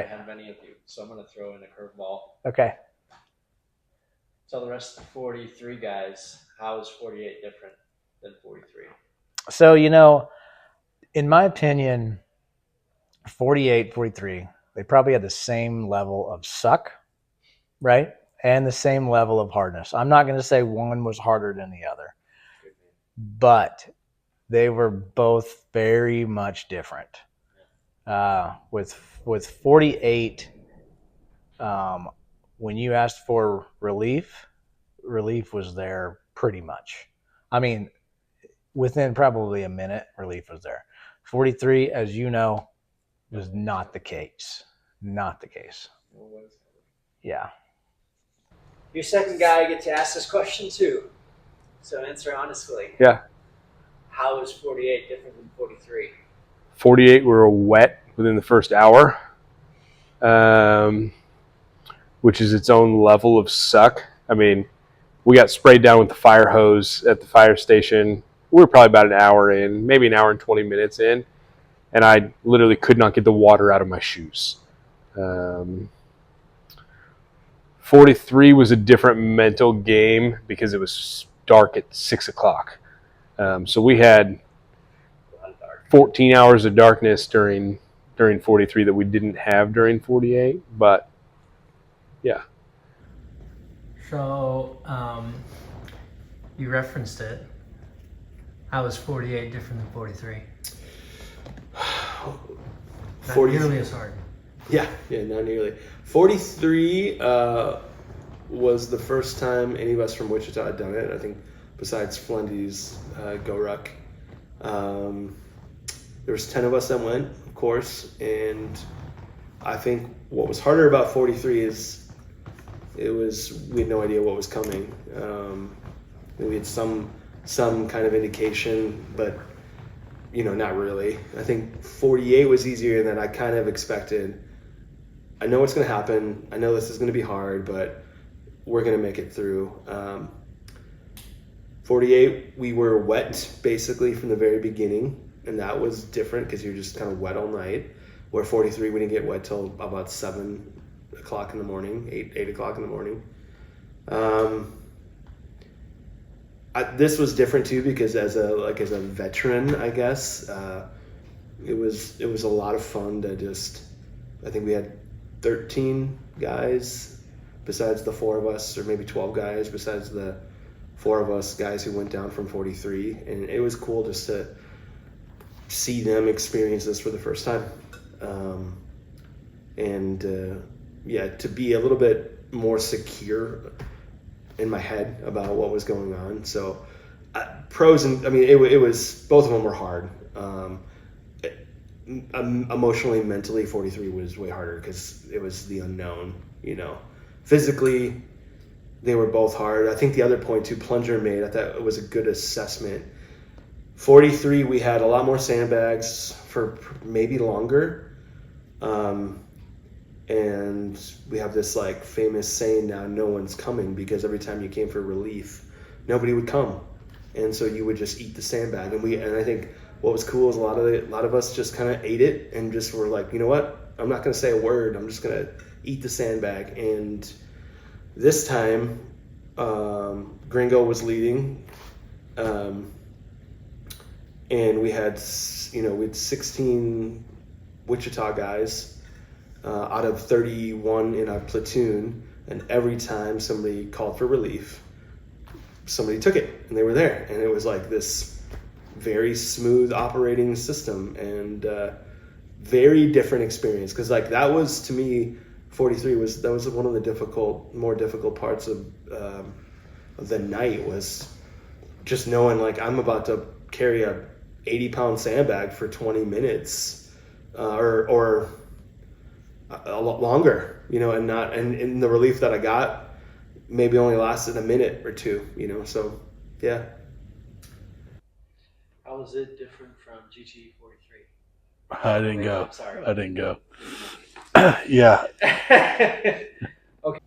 have any of you, so I'm going to throw in a curveball. Okay. Tell the rest of the 43 guys, how is 48 different than 43? So, in my opinion, 48, 43, they probably had the same level of suck, right? And the same level of hardness. I'm not going to say one was harder than the other, but they were both very much different. With 48, when you asked for relief was there pretty much. I mean, within probably a minute, relief was there. 43, as you know, was not the case. Not the case. Yeah. Your second guy, I get to ask this question too. So answer honestly. Yeah. How is 48 different than 43? 48 were wet within the first hour, which is its own level of suck. I mean, we got sprayed down with the fire hose at the fire station. We were probably about an hour in, maybe an hour and 20 minutes in, and I literally could not get the water out of my shoes. 43 was a different mental game because it was dark at 6 o'clock. So we had 14 hours of darkness during 43 that we didn't have during 48, but yeah. So you referenced it. How is 48 different than 43? Not nearly as hard. Yeah, not nearly. 43 was the first time any of us from Wichita had done it. I think besides Flendy's GrowRuck. There was 10 of us that went, of course, and I think what was harder about 43 is we had no idea what was coming. We had some kind of indication, but not really. I think 48 was easier than I kind of expected. I know what's going to happen. I know this is going to be hard, but we're going to make it through. 48, we were wet basically from the very beginning, and that was different because you're just kind of wet all night. Where 43, we didn't get wet till about 7 o'clock in the morning, 8 o'clock in the morning. This was different too because as a veteran, I guess, it was a lot of fun to I think we had 13 guys besides the 4 of us, or maybe 12 guys besides the 4 of us guys who went down from 43, and it was cool just to see them experience this for the first time, to be a little bit more secure in my head about what was going on. So pros, and I mean it was, both of them were hard. Emotionally, mentally, 43 was way harder because it was the unknown. Physically, they were both hard. I think the other point too, Plunger made, I thought it was a good assessment. 43, we had a lot more sandbags for maybe longer. And we have this famous saying now, no one's coming, because every time you came for relief, nobody would come. And so you would just eat the sandbag. And I think what was cool is a lot of us just kind of ate it and just were like, you know what? I'm not going to say a word. I'm just going to eat the sandbag. And this time, Gringo was leading. And we had 16 Wichita guys out of 31 in our platoon, and every time somebody called for relief, somebody took it, and they were there, and it was like this very smooth operating system, and very different experience, because that was, to me, 43 was one of the more difficult parts of the night, was just knowing I'm about to carry a 80-pound sandbag for 20 minutes or a lot longer, and the relief that I got maybe only lasted a minute or two, so yeah. How was it different from GTE 43? I didn't go. I'm sorry. I didn't go. Yeah. Okay.